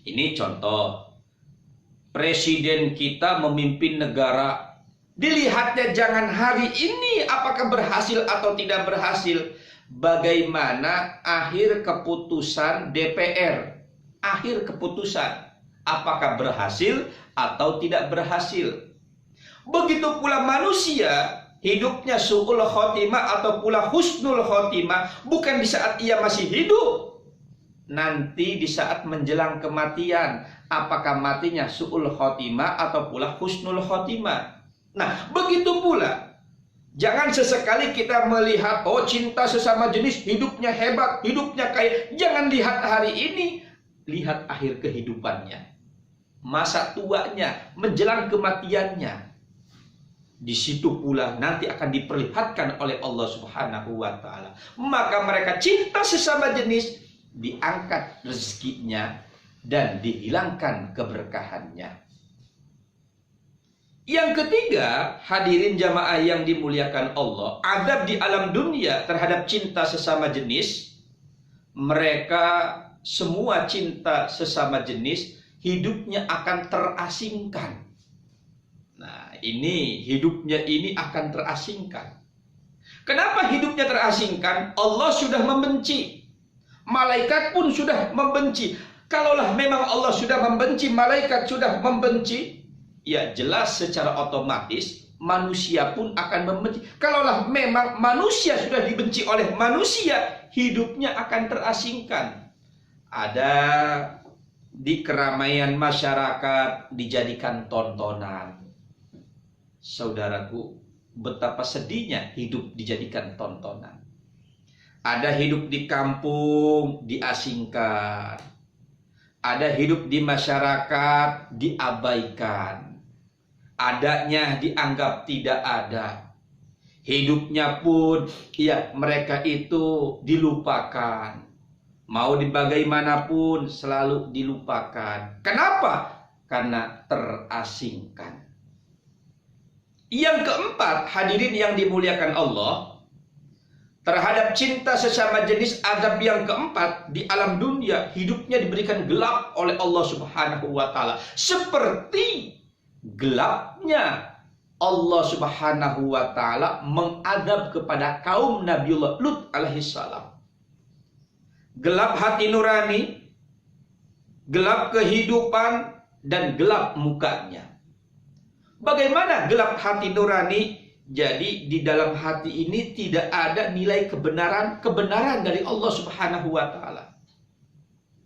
ini contoh. Presiden kita memimpin negara, dilihatnya jangan hari ini apakah berhasil atau tidak berhasil. Bagaimana akhir keputusan DPR, akhir keputusan, apakah berhasil atau tidak berhasil. Begitu pula manusia hidupnya su'ul khotimah atau pula husnul khotimah bukan di saat ia masih hidup, nanti di saat menjelang kematian, apakah matinya su'ul khotimah atau pula husnul khotimah. Nah, begitu pula, jangan sesekali kita melihat, oh cinta sesama jenis hidupnya hebat, hidupnya kaya. Jangan lihat hari ini, lihat akhir kehidupannya, masa tuanya, menjelang kematiannya. Di situ pula nanti akan diperlihatkan oleh Allah Subhanahu wa Ta'ala. Maka mereka cinta sesama jenis, diangkat rezekinya dan dihilangkan keberkahannya. Yang ketiga, hadirin jamaah yang dimuliakan Allah, adab di alam dunia terhadap cinta sesama jenis. Mereka semua cinta sesama jenis, hidupnya akan terasingkan. Nah, ini hidupnya ini akan terasingkan. Kenapa hidupnya terasingkan? Allah sudah membenci. Malaikat pun sudah membenci. Kalaulah memang Allah sudah membenci, malaikat sudah membenci, ya jelas secara otomatis manusia pun akan membenci. Kalaulah memang manusia sudah dibenci oleh manusia, hidupnya akan terasingkan. Ada di keramaian masyarakat dijadikan tontonan. Saudaraku, betapa sedihnya hidup dijadikan tontonan. Ada hidup di kampung diasingkan. Ada hidup di masyarakat diabaikan. Adanya dianggap tidak ada. Hidupnya pun, ya mereka itu dilupakan. Mau bagaimanapun selalu dilupakan. Kenapa? Karena terasingkan. Yang keempat, hadirin yang dimuliakan Allah, terhadap cinta sesama jenis, adab yang keempat, di alam dunia hidupnya diberikan gelap oleh Allah Subhanahu wa Ta'ala. Seperti gelapnya Allah Subhanahu wa Ta'ala mengadab kepada kaum Nabiullah Lut alaihissalam. Gelap hati nurani, gelap kehidupan, dan gelap mukanya. Bagaimana gelap hati nurani? Jadi di dalam hati ini tidak ada nilai kebenaran dari Allah Subhanahu wa Ta'ala.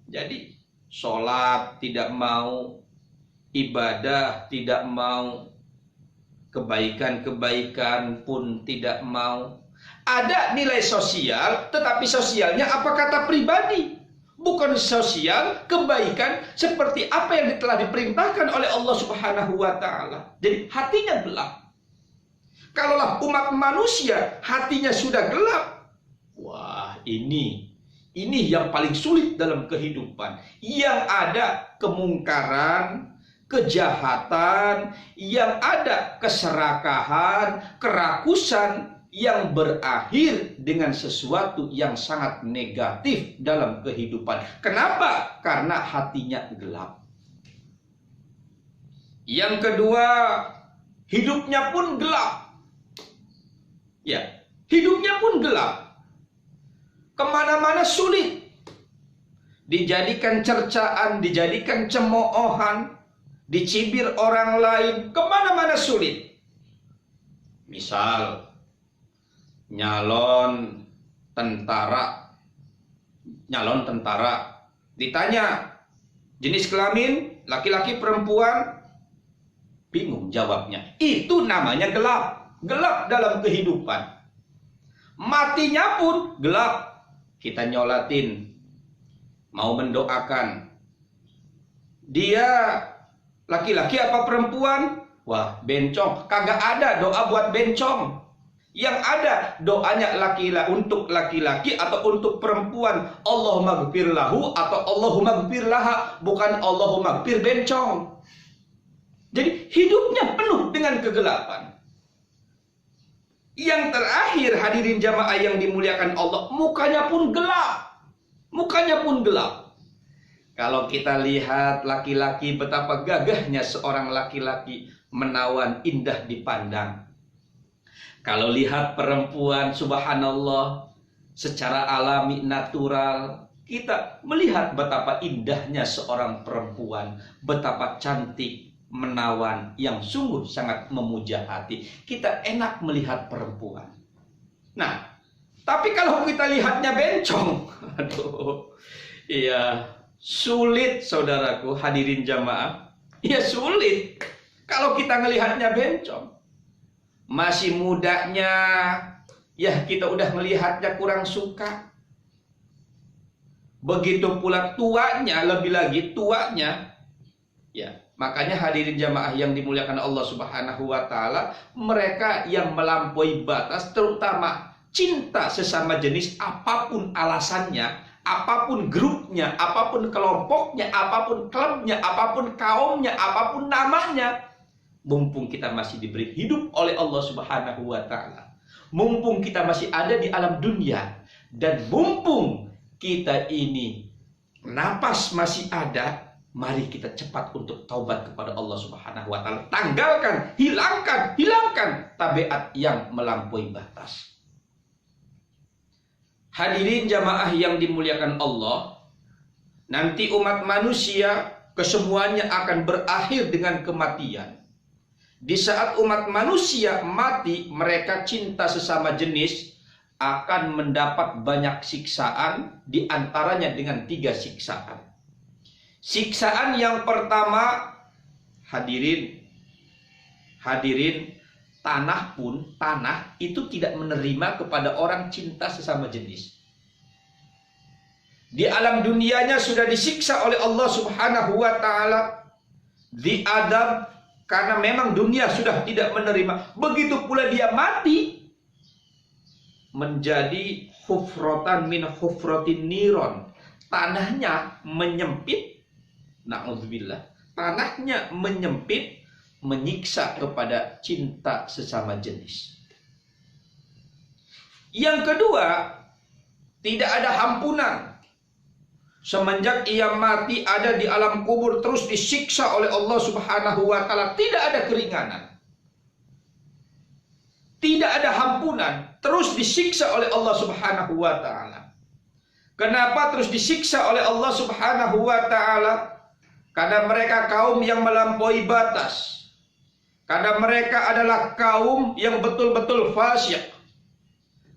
Jadi sholat tidak mau, ibadah tidak mau, kebaikan-kebaikan pun tidak mau. Ada nilai sosial, tetapi sosialnya apa kata pribadi? Bukan sosial, kebaikan seperti apa yang telah diperintahkan oleh Allah Subhanahu wa Ta'ala. Jadi hatinya gelap. Kalaulah umat manusia hatinya sudah gelap, wah ini yang paling sulit dalam kehidupan. Yang ada kemungkaran, kejahatan, yang ada keserakahan, kerakusan, yang berakhir dengan sesuatu yang sangat negatif dalam kehidupan. Kenapa? Karena hatinya gelap. Yang kedua, hidupnya pun gelap. Ya, hidupnya pun gelap. Kemana-mana sulit. Dijadikan cercaan, dijadikan cemoohan, dicibir orang lain, kemana-mana sulit. Misal, nyalon tentara, ditanya jenis kelamin, laki-laki perempuan, bingung jawabnya. Itu namanya gelap. Gelap dalam kehidupan. Matinya pun gelap. Kita nyolatin, mau mendoakan, dia laki-laki apa perempuan? Wah, bencong. Kagak ada doa buat bencong. Yang ada doanya untuk laki-laki atau untuk perempuan. Allahumma gfir lahu atau Allahumma gfir laha, bukan Allahumma gfir bencong. Jadi hidupnya penuh dengan kegelapan. Yang terakhir, hadirin jamaah yang dimuliakan Allah, mukanya pun gelap. Mukanya pun gelap. Kalau kita lihat laki-laki, betapa gagahnya seorang laki-laki, menawan, indah dipandang. Kalau lihat perempuan, subhanallah, secara alami, natural, kita melihat betapa indahnya seorang perempuan, betapa cantik, menawan, yang sungguh sangat memuja hati. Kita enak melihat perempuan. Nah, tapi kalau kita lihatnya bencong, aduh, iya, sulit saudaraku, hadirin jamaah. Iya sulit kalau kita ngelihatnya bencong. Masih mudanya, ya kita udah melihatnya kurang suka. Begitu pula tuanya, lebih lagi tuanya, ya. Makanya hadirin jamaah yang dimuliakan Allah Subhanahu wa taala, mereka yang melampaui batas, terutama cinta sesama jenis, apapun alasannya, apapun grupnya, apapun kelompoknya, apapun klubnya, apapun kaumnya, apapun namanya, mumpung kita masih diberi hidup oleh Allah Subhanahu wa taala, mumpung kita masih ada di alam dunia, dan mumpung kita ini napas masih ada, mari kita cepat untuk taubat kepada Allah Subhanahu wa taala. Tanggalkan, hilangkan tabiat yang melampaui batas. Hadirin jamaah yang dimuliakan Allah, nanti umat manusia kesemuanya akan berakhir dengan kematian. Di saat umat manusia mati, mereka cinta sesama jenis akan mendapat banyak siksaan, di antaranya dengan 3 siksaan. Siksaan yang pertama, hadirin, tanah itu tidak menerima kepada orang cinta sesama jenis. Di alam dunianya sudah disiksa oleh Allah Subhanahu wa taala, diadab karena memang dunia sudah tidak menerima. Begitu pula dia mati, menjadi hufrotan min hufrotin niron. Tanahnya menyempit, na'udzubillah, tanahnya menyempit, menyiksa kepada cinta sesama jenis. Yang kedua, tidak ada ampunan. Semenjak ia mati, ada di alam kubur, terus disiksa oleh Allah Subhanahu wa taala, tidak ada keringanan. Tidak ada ampunan, terus disiksa oleh Allah Subhanahu wa taala. Kenapa terus disiksa oleh Allah Subhanahu wa taala? Karena mereka kaum yang melampaui batas. Karena mereka adalah kaum yang betul-betul fasyik.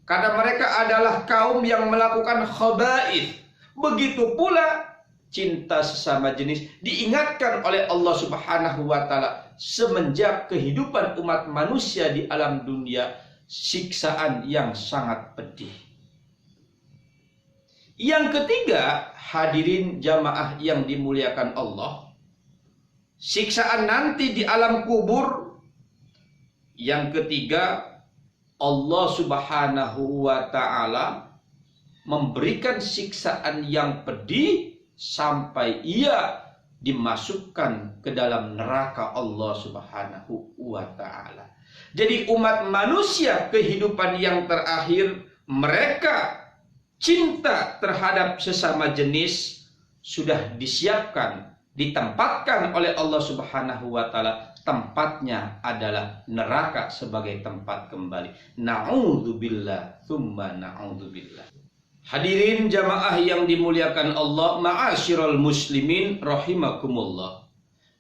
Karena mereka adalah kaum yang melakukan khaba'ith. Begitu pula cinta sesama jenis diingatkan oleh Allah Subhanahu wa taala semenjak kehidupan umat manusia di alam dunia, siksaan yang sangat pedih. Yang ketiga, hadirin jamaah yang dimuliakan Allah, siksaan nanti di alam kubur. Yang ketiga, Allah Subhanahu wa taala memberikan siksaan yang pedih sampai ia dimasukkan ke dalam neraka Allah Subhanahu wa taala. Jadi umat manusia kehidupan yang terakhir, mereka cinta terhadap sesama jenis sudah disiapkan, ditempatkan oleh Allah Subhanahu wa taala. Tempatnya adalah neraka sebagai tempat kembali. Na'udzubillah, tsumma na'udzubillah. Hadirin jamaah yang dimuliakan Allah, ma'asyiral muslimin rahimakumullah.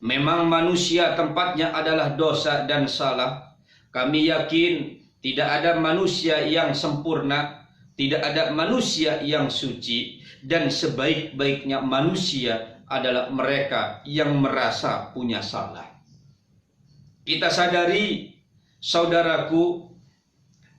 Memang manusia tempatnya adalah dosa dan salah. Kami yakin tidak ada manusia yang sempurna, tidak ada manusia yang suci, dan sebaik-baiknya manusia adalah mereka yang merasa punya salah. Kita sadari, saudaraku,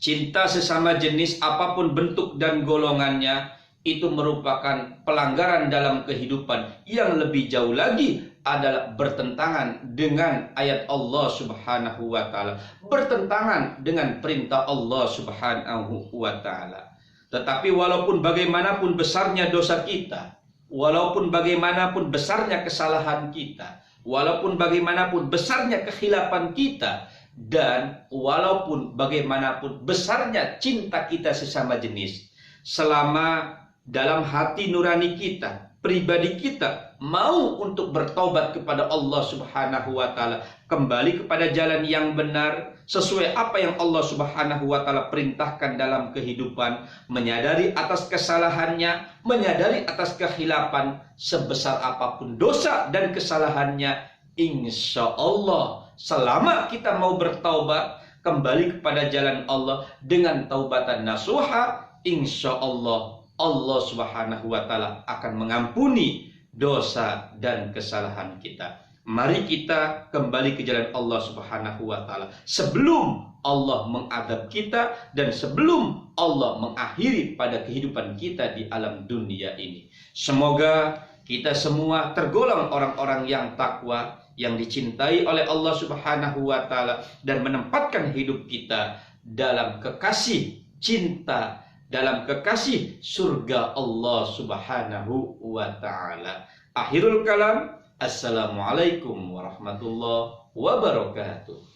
cinta sesama jenis apapun bentuk dan golongannya itu merupakan pelanggaran dalam kehidupan yang lebih jauh lagi adalah bertentangan dengan ayat Allah Subhanahu wa taala, bertentangan dengan perintah Allah Subhanahu wa taala. Tetapi walaupun bagaimanapun besarnya dosa kita, walaupun bagaimanapun besarnya kesalahan kita, walaupun bagaimanapun besarnya kekhilafan kita, dan walaupun bagaimanapun besarnya cinta kita sesama jenis, selama dalam hati nurani kita, pribadi kita mau untuk bertobat kepada Allah Subhanahu wa taala, kembali kepada jalan yang benar sesuai apa yang Allah Subhanahu wa taala perintahkan dalam kehidupan, menyadari atas kesalahannya, menyadari atas kekhilafan, sebesar apapun dosa dan kesalahannya, insya Allah selama kita mau bertaubat kembali kepada jalan Allah dengan taubatan nasuha, insya Allah Allah Subhanahu wa Ta'ala akan mengampuni dosa dan kesalahan kita. Mari kita kembali ke jalan Allah Subhanahu wa Ta'ala sebelum Allah mengadab kita dan sebelum Allah mengakhiri pada kehidupan kita di alam dunia ini. Semoga kita semua tergolong orang-orang yang takwa, yang dicintai oleh Allah Subhanahu wa Ta'ala, dan menempatkan hidup kita dalam kekasih cinta, dalam kekasih surga Allah Subhanahu wa Ta'ala. Akhirul kalam, assalamualaikum warahmatullahi wabarakatuh.